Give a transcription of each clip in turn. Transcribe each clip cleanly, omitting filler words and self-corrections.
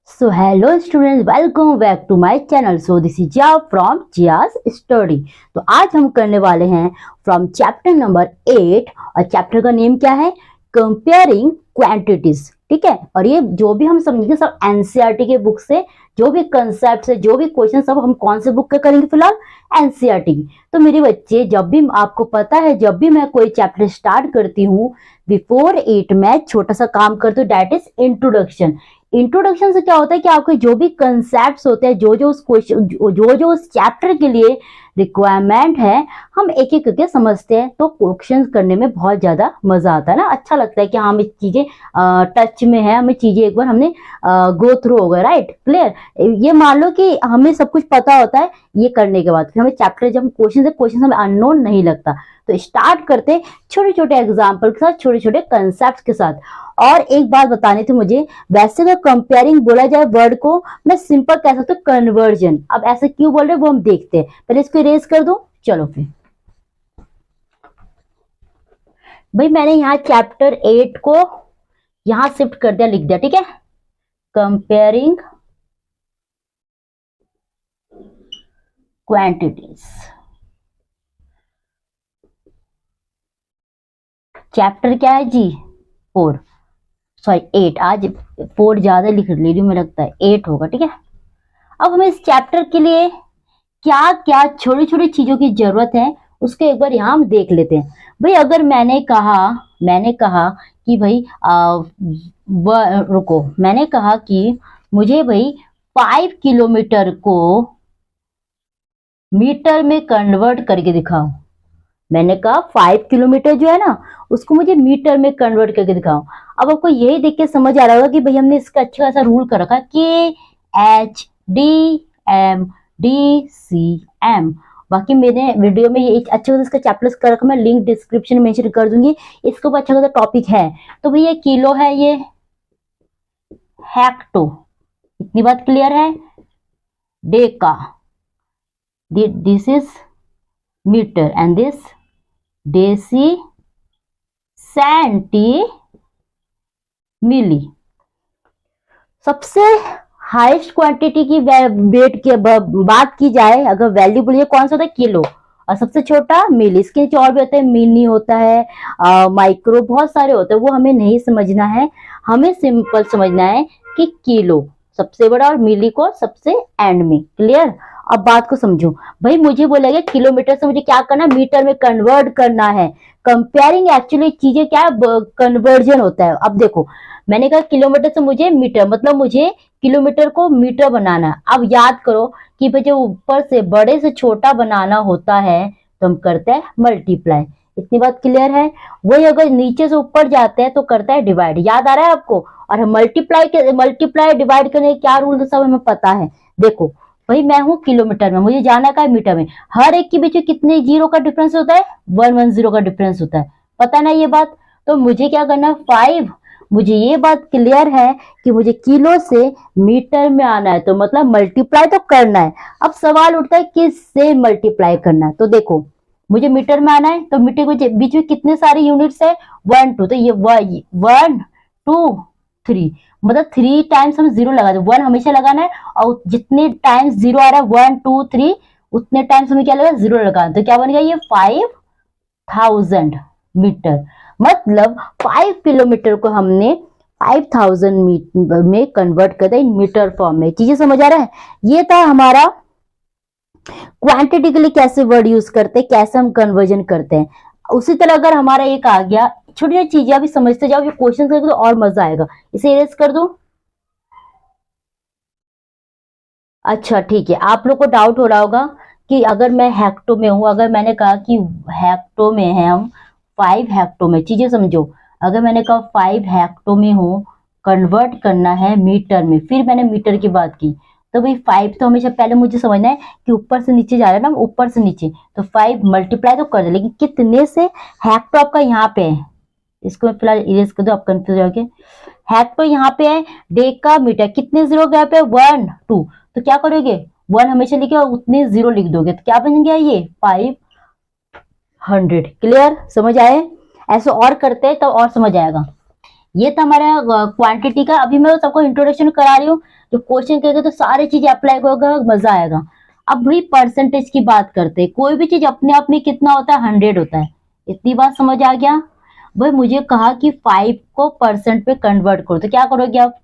So hello students, welcome back to my channel. So this is Jia from Jia's Study. तो आज हम करने वाले हैं from chapter number 8 और चैप्टर का नेम क्या है? Comparing quantities. ठीक है, और ये जो भी हम समझेंगे सब एनसीईआरटी के बुक से, जो भी कंसेप्ट है, जो भी क्वेश्चन सब हम कौन से बुक के करेंगे फिलहाल? एनसीईआरटी की। तो मेरे बच्चे, जब भी आपको पता है, जब भी मैं कोई चैप्टर स्टार्ट करती हूँ, बिफोर इट मैं छोटा सा काम करती हूँ, दैट इज इंट्रोडक्शन। इंट्रोडक्शन से क्या होता है कि आपके जो भी कंसेप्ट होते हैं, जो जो उस क्वेश्चन जो उस चैप्टर के लिए रिक्वायरमेंट है, हम एक एक करके समझते हैं। तो क्वेश्चन करने में बहुत ज्यादा मजा आता है ना, अच्छा लगता है कि हाँ, हमें चीजें टच में है, हमें चीजें एक बार हमने गो थ्रू हो गया। Right, clear. ये मान लो कि हमें सब कुछ पता होता है, ये करने के बाद फिर हमें चैप्टर, जब क्वेश्चन हमें अननोन नहीं लगता, तो स्टार्ट करते छोटे छोटे एग्जाम्पल के साथ, छोटे छोटे कंसेप्ट के साथ। और एक बात बतानी थी मुझे, वैसे अगर कंपेयरिंग बोला जाए वर्ड को, मैं सिंपल कह सकती हूँ कन्वर्जन। अब ऐसे क्यों बोल रहे वो हम देखते हैं, पहले इसको इरेज कर दो। चलो फिर भाई, मैंने यहाँ चैप्टर 8 को यहां शिफ्ट कर दिया, लिख दिया, ठीक है। कंपेयरिंग क्वांटिटीज, चैप्टर क्या है जी? 4, सॉरी 8। आज 4 ज्यादा लिख ले रही हूँ, मुझे लगता है 8 होगा, ठीक है। अब हमें इस चैप्टर के लिए क्या क्या छोटी छोटी चीजों की जरूरत है, उसको एक बार यहाँ हम देख लेते हैं। भाई अगर मैंने कहा कि भाई रुको, मैंने कहा कि मुझे भाई 5 किलोमीटर को मीटर में कन्वर्ट करके दिखाओ। मैंने कहा 5 किलोमीटर जो है ना, उसको मुझे मीटर में कन्वर्ट करके दिखाओ। अब आपको यही देख के समझ आ रहा होगा कि भाई हमने इसका अच्छा खासा रूल कर रखा है, KHDM बाकी मेरे वीडियो में ये एक अच्छा खासा इसका चैप्टर कर रखा, मैं लिंक डिस्क्रिप्शन में मेंशन कर दूंगी। इसके ऊपर अच्छा खासा टॉपिक है। तो भाई ये किलो है, ये हेक्टो, इतनी बात क्लियर है। Deca, this is metre and this deci, centi, milli. सबसे हाईएस्ट क्वांटिटी की वेट की बात की जाए, अगर वैल्यू बोलिए, कौन सा होता है? किलो। और सबसे छोटा मिली। इसके नीचे और भी होते हैं, मिनी होता है, माइक्रो, बहुत सारे होते हैं, वो हमें नहीं समझना है। हमें सिंपल समझना है कि किलो सबसे बड़ा और मिली को सबसे एंड में। क्लियर? अब बात को समझो भाई, मुझे बोलेगा किलोमीटर से मुझे क्या करना है? मीटर में कन्वर्ट करना है। कंपेयरिंग एक्चुअली चीजें क्या है? कन्वर्जन होता है। अब देखो, मैंने कहा किलोमीटर से मुझे मीटर, मतलब मुझे किलोमीटर को मीटर बनाना है। अब याद करो कि भाई जो ऊपर से बड़े से छोटा बनाना होता है तो हम करते हैं मल्टीप्लाई। इतनी बात क्लियर है। वही अगर नीचे से ऊपर जाते हैं तो करता है डिवाइड। याद आ रहा है आपको? और मल्टीप्लाई डिवाइड करने के क्या रूल सब हमें पता है। देखो भाई, मैं हूं किलोमीटर में, मुझे जाना का है मीटर में। हर एक के बीच में कितने जीरो का डिफरेंस होता है? 110 का डिफरेंस होता है। पता ना ये बात? तो मुझे क्या करना है? 5। मुझे ये बात क्लियर है कि मुझे किलो से मीटर में आना है, तो मतलब मल्टीप्लाई तो करना है। अब सवाल उठता है किससे मल्टीप्लाई करना है। तो देखो, मुझे मीटर में आना है, तो मीटर के बीच में कितने सारे यूनिट्स है? 1 2, तो ये 1 2 3, मतलब 3 टाइम्स हम जीरो लगा दे। 1 हमेशा लगाना है, और जितने टाइम्स जीरो आ रहा है 1 2 3, उतने टाइम्स हमें क्या लगा? जीरो लगाना। तो क्या बन गया? ये 5000 मीटर। मतलब 5 किलोमीटर को हमने 5000 मीटर में कन्वर्ट कर दिया, मीटर फॉर्म में। चीजें समझ आ रहा है? ये था हमारा क्वांटिटी के लिए कैसे वर्ड यूज करते हैं, कैसे हम कन्वर्जन करते हैं। उसी तरह अगर हमारा एक आ गया, छोटी छोटी चीजें अभी समझते जाओ, ये क्वेश्चन करेंगे तो और मजा आएगा। इसे इरेज कर दो। अच्छा ठीक है, आप लोग को डाउट हो रहा होगा कि अगर मैं हेक्टो में हूं, अगर मैंने कहा कि हेक्टो में है हम, 5 हेक्टो में, चीजें समझो। अगर मैंने कहा 5 हेक्टो में हूं, कन्वर्ट करना है मीटर में, फिर मैंने मीटर की बात की, तो भाई 5 तो हमेशा पहले मुझे समझना है कि ऊपर से नीचे जा रहा है ना, ऊपर से नीचे, तो 5 मल्टीप्लाई तो कर दे, लेकिन कितने से? हेक्टो आपका यहाँ पे है, इसको मैं फिलहाल इरेज कर दो, आप कंफ्यूज हो गए। हेक्टो यहाँ पे है, डेका मीटर, कितने जीरो गैप है? 1 2, तो क्या करोगे? 1 हमेशा लिखे और उतने जीरो लिख दोगे, तो क्या बन गया? ये 500। क्लियर? समझ आए? ऐसे और करते हैं तो और समझ आएगा। ये था हमारा क्वांटिटी का। अभी मैं सबको इंट्रोडक्शन करा रही हूँ, जो क्वेश्चन करेगा तो सारी चीजें अप्लाई होगा, मजा आएगा। अब भाई परसेंटेज की बात करते हैं। कोई भी चीज अपने आप में कितना होता है, 100 होता है। इतनी बात समझ आ गया। भाई मुझे कहा कि 5 को परसेंट पे कन्वर्ट करो, तो क्या करोगे आप,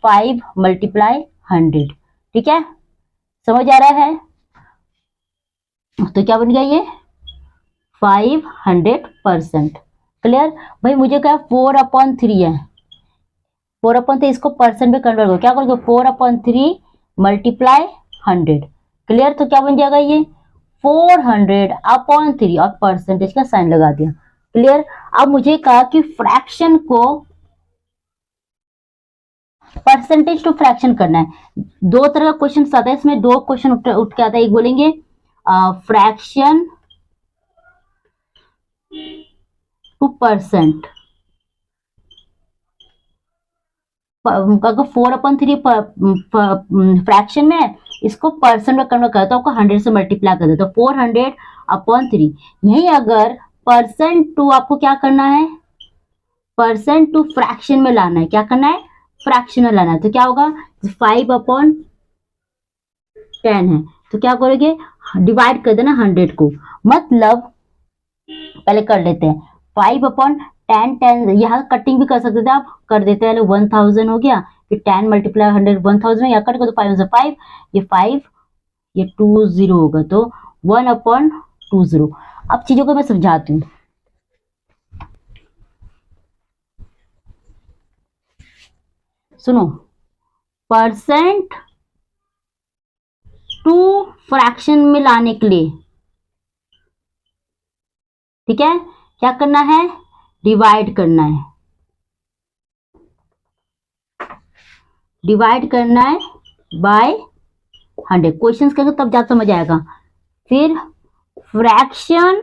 5 मल्टीप्लाई 100। ठीक है, समझ आ रहा है। तो क्या बन गया ये 500%। क्लियर। भाई मुझे क्या 4/3 है, 4/3 इसको परसेंट में कन्वर्ट करो, क्या करोगे 4/3 मल्टीप्लाई 100। क्लियर। तो क्या बन जाएगा ये 400/3 और परसेंटेज का साइन लगा दिया। क्लियर। अब मुझे कहा कि फ्रैक्शन को परसेंटेज टू फ्रैक्शन करना है। दो तरह का क्वेश्चन आता है, इसमें दो क्वेश्चन उठ के आता है। एक बोलेंगे फ्रैक्शन टू परसेंट, अगर 4/3 फ्रैक्शन में है, इसको परसेंट में कन्वर्ट करता है, आपको 100 से मल्टीप्लाई कर देता है, तो 400/3। यही अगर परसेंट टू आपको क्या करना है, परसेंट टू फ्रैक्शन में लाना है, क्या करना है, फ्रैक्शन में लाना है, तो क्या होगा 5/10 है, तो क्या करोगे डिवाइड कर देना 100 को। मतलब पहले कर लेते हैं 5/10, यहाँ कटिंग भी कर सकते थे आप, कर देते हैं 1000 हो गया, फिर 10 मल्टीप्लाई 100 1000, यहाँ कट कर तो 5 से 5, ये 5, ये 20 होगा, तो 1/20। अब चीजों को मैं समझाती हूँ। सुनो, परसेंट टू फ्रैक्शन में लाने के लिए, ठीक है, क्या करना है, डिवाइड करना है, डिवाइड करना है बाय 100। क्वेश्चंस करेंगे तब ज्यादा समझ आएगा। फिर फ्रैक्शन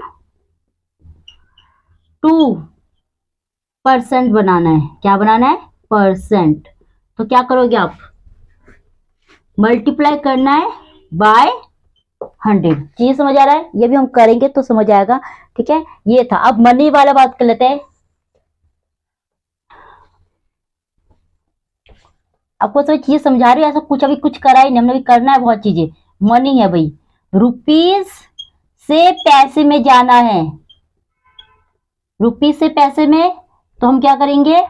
टू परसेंट बनाना है, क्या बनाना है, परसेंट, तो क्या करोगे आप, मल्टीप्लाई करना है बाय 100। चीज समझ आ रहा है, ये भी हम करेंगे तो समझ आएगा। ठीक है, ये था। अब मनी वाला बात कर लेते हैं। आपको सब चीजें समझा रही है, ऐसा कुछ अभी कुछ करा ही नहीं, हमने भी करना है बहुत चीजें। मनी है भाई, रुपीज से पैसे में जाना है, रुपीज से पैसे में, तो हम क्या करेंगे,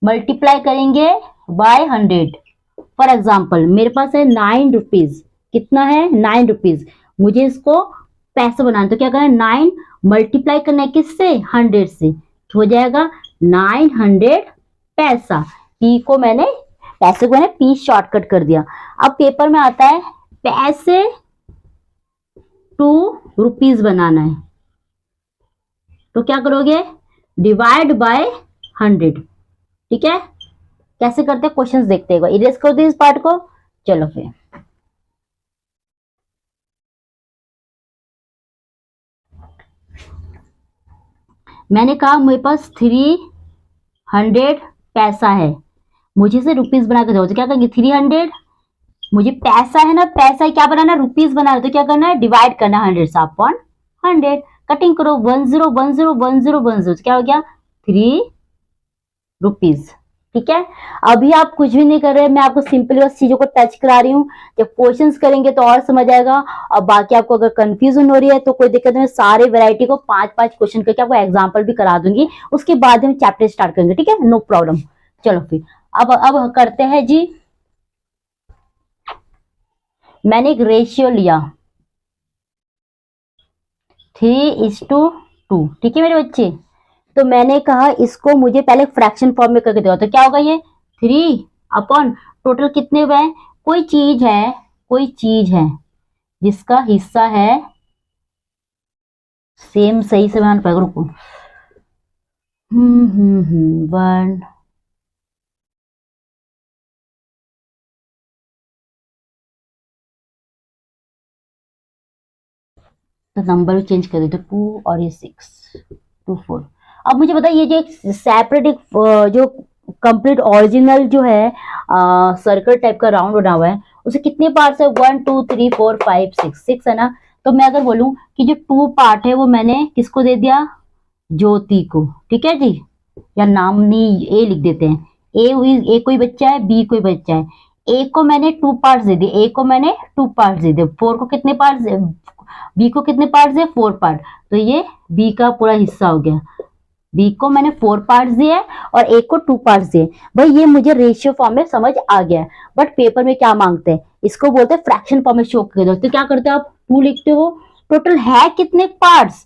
मल्टीप्लाई करेंगे बाय 100। फॉर एग्जाम्पल मेरे पास है 9 रुपीज, कितना है 9 रुपीज, मुझे इसको पैसे बनाना, तो क्या करना है 9 मल्टीप्लाई करना है किससे, 100 से, तो हो जाएगा 900 पैसा। पी को मैंने, पैसे को मैंने पी शॉर्टकट कर दिया। अब पेपर में आता है पैसे टू रुपीज बनाना है, तो क्या करोगे, डिवाइड बाय 100। ठीक है, कैसे करते हैं क्वेश्चंस देखते हैं, इरेज कर दो इस पार्ट को। चलो फिर मैंने कहा मेरे पास 300 पैसा है, मुझे से रुपीज बना के दो, तो क्या करेंगे 300, मुझे पैसा है ना, पैसा क्या बनाना, रुपीज बनाना, तो क्या करना है, डिवाइड करना 100 से अपॉन 100। कटिंग करो 10 10 10 10 10, क्या हो गया 3 रुपीज। ठीक है, अभी आप कुछ भी नहीं कर रहे, मैं आपको सिंपली बस चीजों को टच करा रही हूँ। जब क्वेश्चंस करेंगे तो और समझ आएगा। और बाकी आपको अगर कंफ्यूजन हो रही है तो कोई दिक्कत नहीं, सारे वैरायटी को 5-5 क्वेश्चन करके आपको एग्जाम्पल भी करा दूंगी, उसके बाद हम चैप्टर स्टार्ट करेंगे। ठीक है, नो प्रॉब्लम। चलो फिर अब करते हैं जी। मैंने एक रेशियो लिया 3:2, ठीक है मेरे बच्चे, तो मैंने कहा इसको मुझे पहले फ्रैक्शन फॉर्म में करके देगा, तो क्या होगा ये 3 टोटल कितने हुए हैं, कोई चीज है, कोई चीज है जिसका हिस्सा है सेम, सही से मान पाएगा, रुको 1, तो नंबर भी चेंज कर देते 2 और ये 6 2 4। अब मुझे बताइए ये जो एक सेपरेट एक जो कंप्लीट ओरिजिनल जो है सर्कल टाइप का राउंड बना हुआ है, उसे कितने पार्ट्स है, 1 2 3 4 5 6 है ना। तो मैं अगर बोलूं कि जो 2 पार्ट है वो मैंने किसको दे दिया, ज्योति को। ठीक है जी, या नाम नहीं, ए लिख देते हैं। ए कोई बच्चा है, बी कोई बच्चा है। ए को मैंने 2 पार्ट्स दे दिए, ए को मैंने 2 पार्ट्स दे दिए। 4 को कितने पार्ट्स, बी को कितने पार्ट्स दिए, 4 पार्ट। तो ये बी का पूरा हिस्सा हो गया। बी को मैंने 4 पार्ट्स दिए और ए को 2 पार्ट्स दिए। भाई ये मुझे रेशियो फॉर्म में समझ आ गया, बट पेपर में क्या मांगते हैं, इसको बोलते हैं फ्रैक्शन फॉर्म में शो कर दो। तो क्या करते हो आप, 2 लिखते हो। टोटल है कितने पार्ट्स,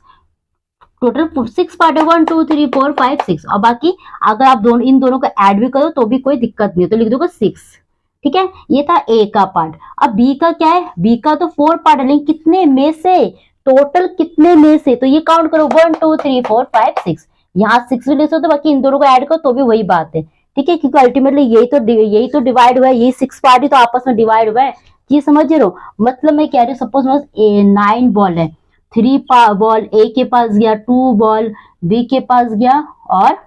टोटल 6 पार्ट है, 1 2 3 4 5 6। और बाकी अगर आप दोनों इन दोनों को ऐड भी करो तो भी कोई दिक्कत नहीं है, तो लिख दोगे 6। ठीक है, ये था ए का पार्ट। अब बी का क्या है, बी का तो 4 पार्ट है, लेकिन कितने में से, टोटल कितने में से, तो ये काउंट करो 1 2 3 4 5 6। यहाँ 6 भी ले सकते हो, बाकी इन दोनों को ऐड करो तो भी वही बात है। ठीक है, क्योंकि अल्टीमेटली यही तो डिवाइड हुआ है, यही 6 पार्ट ही तो आपस में डिवाइड हुआ है। ये समझ रहे हो, मतलब मैं कह रही हूँ सपोज 9 बॉल है, 3 बॉल ए के पास गया, 2 बॉल बी के पास गया, और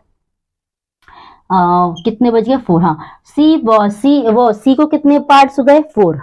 कितने बच गए, 4। हाँ, सी को कितने पार्ट्स हो गए, 4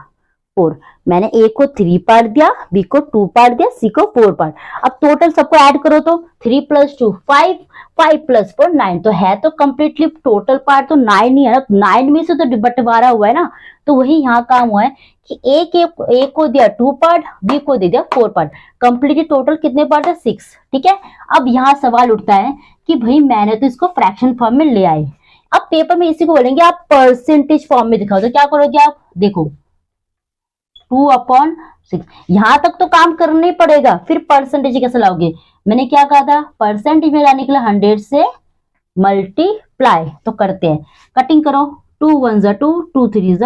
4। मैंने ए को 3 पार्ट दिया, बी को 2 पार्ट दिया, सी को 4 पार्ट। अब टोटल सबको ऐड करो तो 3 + 2 5, 5 + 4 9। तो है तो कंप्लीटली टोटल पार्ट तो 9 ही है ना, 9 में से तो बंटवारा हुआ है ना। तो वही यहाँ काम हुआ है कि ए को दिया 2 पार्ट, बी को दे दिया 4 पार्ट। कंप्लीटली टोटल कितने पार्ट है, 6। ठीक है, अब यहाँ सवाल उठता है कि भाई मैंने तो इसको फ्रैक्शन फॉर्म में ले आए, अब पेपर में इसी को बोलेंगे आप परसेंटेज फॉर्म में दिखाओ। तो क्या करोगे आप, देखो 2/6, यहां तक तो काम करना ही पड़ेगा, फिर परसेंटेज कैसे लाओगे। मैंने क्या कहा था, परसेंटेज में लाने के लिए 100 से मल्टीप्लाई। तो करते हैं, कटिंग करो, 2 1 = 2, 2 3 =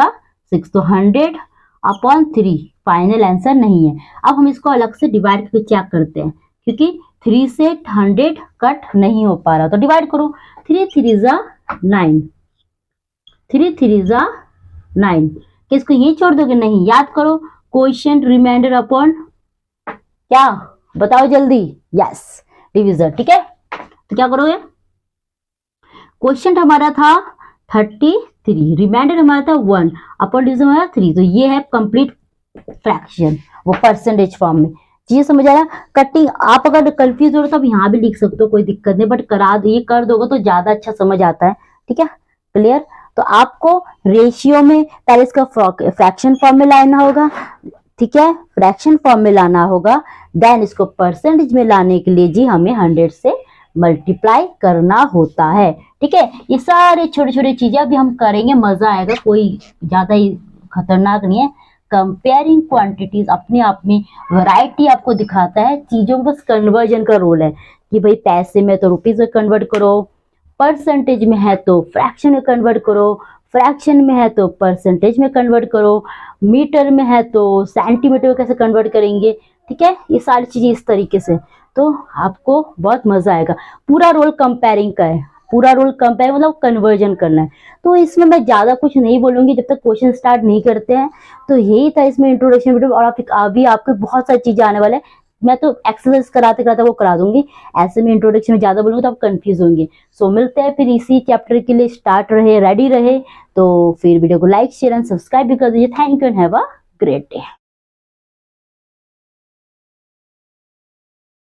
6, तो 100/3 फाइनल आंसर नहीं है। अब हम इसको अलग से डिवाइड करके चेक करते हैं, क्योंकि 3 से 100 कट नहीं हो पा रहा, तो डिवाइड करो, 3 3 = 9, 3 3 = 9। किसको यही छोड़ दोगे, नहीं, याद करो, क्वोशिएंट रिमाइंडर अपॉन क्या, बताओ जल्दी, यस, डिविजन। ठीक है, तो क्या करोगे, क्वोशिएंट हमारा था 33, रिमाइंडर हमारा था 1, अपॉन डिविजन हमारा 3। तो ये है कंप्लीट फ्रैक्शन, वो परसेंटेज फॉर्म में। चीज समझ आया। कटिंग आप अगर कंफ्यूज हो तो आप यहाँ भी लिख सकते हो, कोई दिक्कत नहीं, बट ये कर दोगे तो ज्यादा अच्छा समझ आता है। ठीक है, क्लियर। तो आपको रेशियो में पहले इसका फ्रैक्शन फॉर्म में लाना होगा। ठीक है, फ्रैक्शन फॉर्म में लाना होगा, देन इसको परसेंटेज में लाने के लिए जी हमें 100 से मल्टीप्लाई करना होता है। ठीक है, ये सारे छोटे छोटे चीजें अभी हम करेंगे, मजा आएगा, कोई ज्यादा ही खतरनाक नहीं है। कंपेयरिंग क्वांटिटीज अपने आप में वैरायटी आपको दिखाता है, चीजों में बस कन्वर्जन का रोल है कि भाई पैसे में तो रुपीज में कन्वर्ट करो, परसेंटेज में है तो फ्रैक्शन में कन्वर्ट करो, फ्रैक्शन में है तो परसेंटेज में कन्वर्ट करो, मीटर में है तो सेंटीमीटर में कैसे कन्वर्ट करेंगे। ठीक है, ये सारी चीजें इस तरीके से, तो आपको बहुत मजा आएगा। पूरा रोल कंपेयरिंग का है, पूरा रोल कंपेयर मतलब कन्वर्जन करना है। तो इसमें मैं ज्यादा कुछ नहीं बोलूंगी जब तक क्वेश्चन स्टार्ट नहीं करते हैं। तो यही था इसमें इंट्रोडक्शन वीडियो, और अभी आपको बहुत सारी चीजें आने वाले हैं, मैं तो एक्सरसाइज कराते कराते वो करा दूंगी। ऐसे में इंट्रोडक्शन में ज्यादा बोलूंगी तो आप कंफ्यूज होंगे। सो मिलते हैं फिर इसी चैप्टर के लिए, स्टार्ट रहे, रेडी रहे। तो फिर वीडियो को लाइक शेयर एंड सब्सक्राइब भी कर दीजिए। Thank you and have a great day.